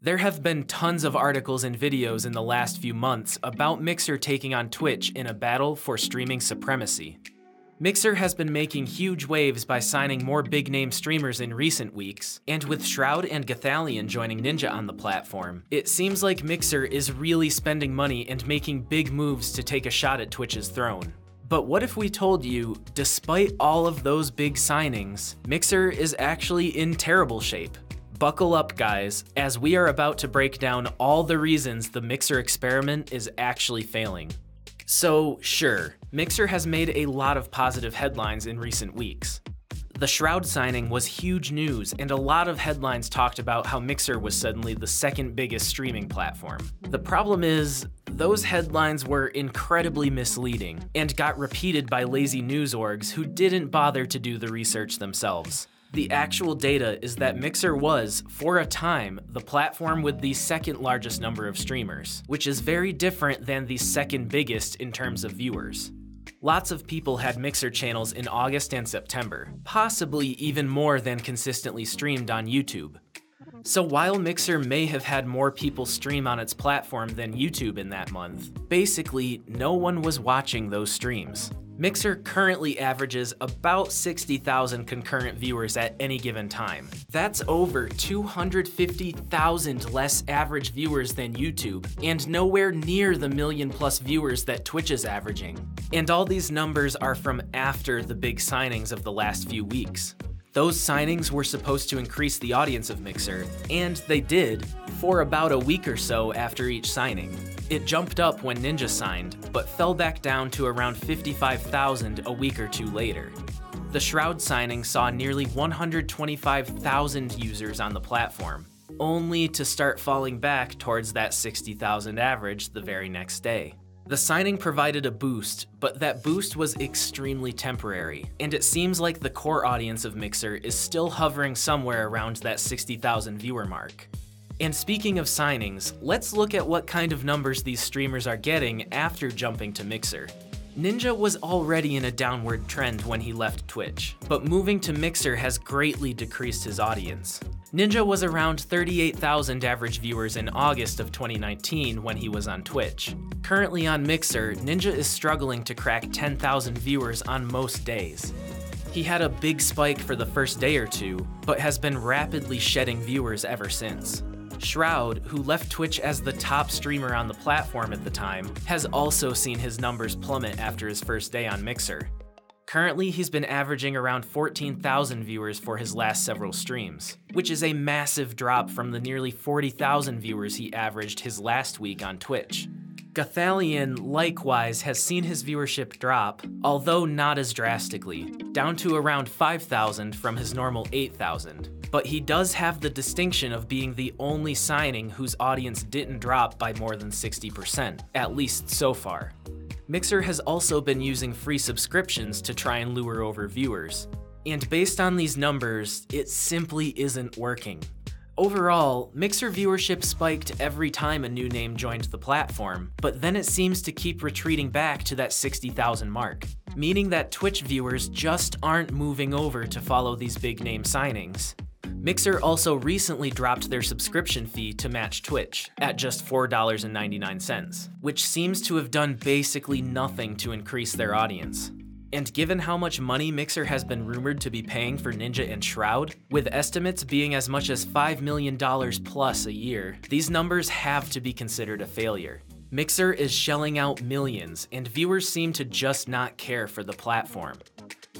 There have been tons of articles and videos in the last few months about Mixer taking on Twitch in a battle for streaming supremacy. Mixer has been making huge waves by signing more big-name streamers in recent weeks, and with Shroud and Gothalion joining Ninja on the platform, it seems like Mixer is really spending money and making big moves to take a shot at Twitch's throne. But what if we told you, despite all of those big signings, Mixer is actually in terrible shape? Buckle up, guys, as we are about to break down all the reasons the Mixer experiment is actually failing. So, sure, Mixer has made a lot of positive headlines in recent weeks. The Shroud signing was huge news, and a lot of headlines talked about how Mixer was suddenly the second biggest streaming platform. The problem is, those headlines were incredibly misleading, and got repeated by lazy news orgs who didn't bother to do the research themselves. The actual data is that Mixer was, for a time, the platform with the second largest number of streamers, which is very different than the second biggest in terms of viewers. Lots of people had Mixer channels in August and September, possibly even more than consistently streamed on YouTube. So while Mixer may have had more people stream on its platform than YouTube in that month, basically no one was watching those streams. Mixer currently averages about 60,000 concurrent viewers at any given time. That's over 250,000 less average viewers than YouTube, and nowhere near the million-plus viewers that Twitch is averaging. And all these numbers are from after the big signings of the last few weeks. Those signings were supposed to increase the audience of Mixer, and they did, for about a week or so after each signing. It jumped up when Ninja signed, but fell back down to around 55,000 a week or two later. The Shroud signing saw nearly 125,000 users on the platform, only to start falling back towards that 60,000 average the very next day. The signing provided a boost, but that boost was extremely temporary, and it seems like the core audience of Mixer is still hovering somewhere around that 60,000 viewer mark. And speaking of signings, let's look at what kind of numbers these streamers are getting after jumping to Mixer. Ninja was already in a downward trend when he left Twitch, but moving to Mixer has greatly decreased his audience. Ninja was around 38,000 average viewers in August of 2019 when he was on Twitch. Currently on Mixer, Ninja is struggling to crack 10,000 viewers on most days. He had a big spike for the first day or two, but has been rapidly shedding viewers ever since. Shroud, who left Twitch as the top streamer on the platform at the time, has also seen his numbers plummet after his first day on Mixer. Currently, he's been averaging around 14,000 viewers for his last several streams, which is a massive drop from the nearly 40,000 viewers he averaged his last week on Twitch. Gothalion likewise has seen his viewership drop, although not as drastically, down to around 5,000 from his normal 8,000. But he does have the distinction of being the only signing whose audience didn't drop by more than 60%, at least so far. Mixer has also been using free subscriptions to try and lure over viewers. And based on these numbers, it simply isn't working. Overall, Mixer viewership spiked every time a new name joined the platform, but then it seems to keep retreating back to that 60,000 mark, meaning that Twitch viewers just aren't moving over to follow these big name signings. Mixer also recently dropped their subscription fee to match Twitch at just $4.99, which seems to have done basically nothing to increase their audience. And given how much money Mixer has been rumored to be paying for Ninja and Shroud, with estimates being as much as $5 million plus a year, these numbers have to be considered a failure. Mixer is shelling out millions, and viewers seem to just not care for the platform.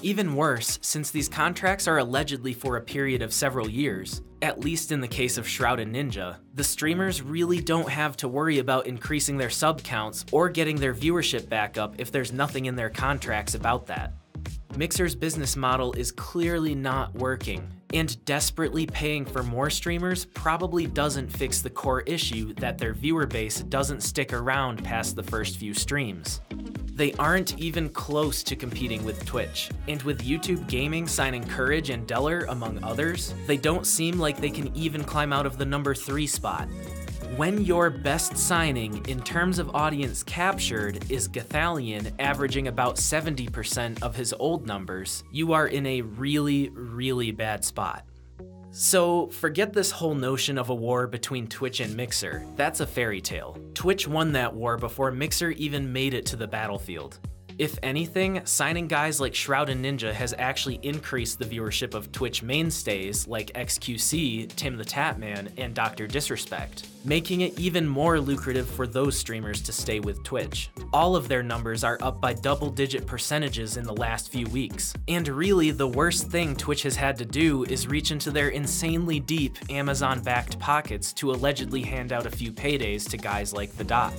Even worse, since these contracts are allegedly for a period of several years, at least in the case of Shroud and Ninja, the streamers really don't have to worry about increasing their sub counts or getting their viewership back up if there's nothing in their contracts about that. Mixer's business model is clearly not working, and desperately paying for more streamers probably doesn't fix the core issue that their viewer base doesn't stick around past the first few streams. They aren't even close to competing with Twitch, and with YouTube Gaming signing Courage and Deller among others, they don't seem like they can even climb out of the number 3 spot. When your best signing in terms of audience captured is Gothalion averaging about 70% of his old numbers, you are in a really, really bad spot. So forget this whole notion of a war between Twitch and Mixer. That's a fairy tale. Twitch won that war before Mixer even made it to the battlefield. If anything, signing guys like Shroud and Ninja has actually increased the viewership of Twitch mainstays like XQC, Tim the Tatman, and Dr. Disrespect, making it even more lucrative for those streamers to stay with Twitch. All of their numbers are up by double-digit percentages in the last few weeks. And really, the worst thing Twitch has had to do is reach into their insanely deep Amazon-backed pockets to allegedly hand out a few paydays to guys like the Doc.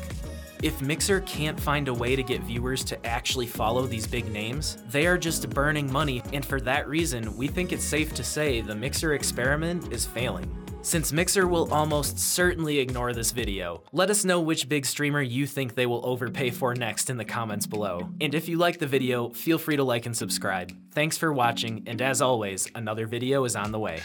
If Mixer can't find a way to get viewers to actually follow these big names, they are just burning money, and for that reason, we think it's safe to say the Mixer experiment is failing. Since Mixer will almost certainly ignore this video, let us know which big streamer you think they will overpay for next in the comments below. And if you like the video, feel free to like and subscribe. Thanks for watching, and as always, another video is on the way.